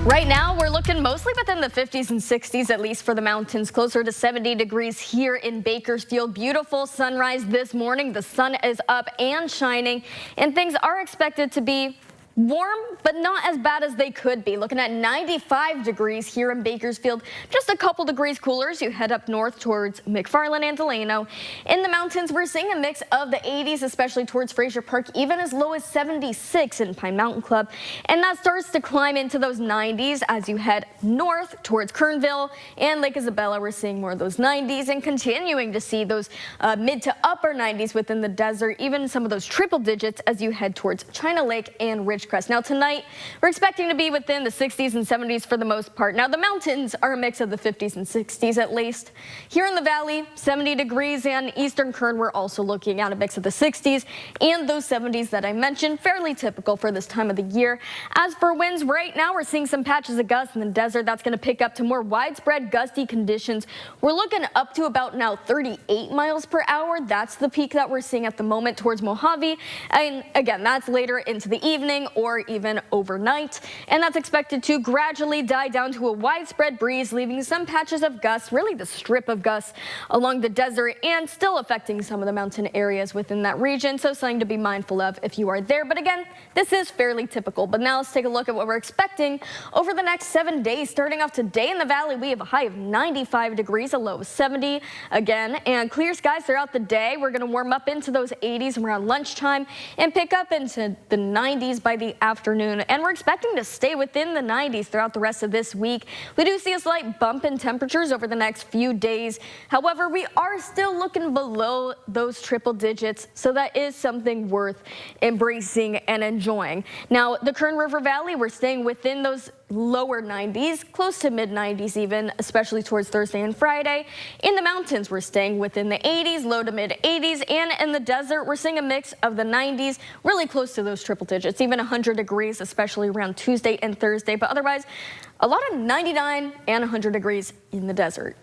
Right now, we're looking mostly within the 50s and 60s, at least for the mountains, closer to 70 degrees here in Bakersfield. Beautiful sunrise this morning. The sun is up and shining, and things are expected to be warm, but not as bad as they could be. Looking at 95 degrees here in Bakersfield, just a couple degrees cooler as you head up north towards McFarland and Delano. In the mountains, we're seeing a mix of the 80s, especially towards Frazier Park, even as low as 76 in Pine Mountain Club. And that starts to climb into those 90s as you head north towards Kernville and Lake Isabella. We're seeing more of those 90s and continuing to see those mid to upper 90s within the desert, even some of those triple digits as you head towards China Lake and Ridgecrest. Now tonight, we're expecting to be within the 60s and 70s for the most part. Now the mountains are a mix of the 50s and 60s at least. Here in the valley, 70 degrees, and eastern Kern, we're also looking at a mix of the 60s and those 70s that I mentioned, fairly typical for this time of the year. As for winds, right now we're seeing some patches of gusts in the desert. That's going to pick up to more widespread gusty conditions. We're looking up to about now 38 miles per hour. That's the peak that we're seeing at the moment towards Mojave. And again, that's later into the evening or even overnight, and that's expected to gradually die down to a widespread breeze, leaving some patches of gusts, really the strip of gusts along the desert, and still affecting some of the mountain areas within that region, so something to be mindful of if you are there. But again, this is fairly typical. But now let's take a look at what we're expecting over the next 7 days. Starting off today in the valley, we have a high of 95 degrees, a low of 70 again, and clear skies throughout the day. We're going to warm up into those 80s around lunchtime and pick up into the 90s by the afternoon, and we're expecting to stay within the 90s throughout the rest of this week. We do see a slight bump in temperatures over the next few days. However, we are still looking below those triple digits, so that is something worth embracing and enjoying. Now, the Kern River Valley, we're staying within those lower 90s, close to mid 90s even, especially towards Thursday and Friday. In the mountains, we're staying within the 80s, low to mid 80s, and in the desert, we're seeing a mix of the 90s, really close to those triple digits, even 100 degrees, especially around Tuesday and Thursday, but otherwise, a lot of 99 and 100 degrees in the desert.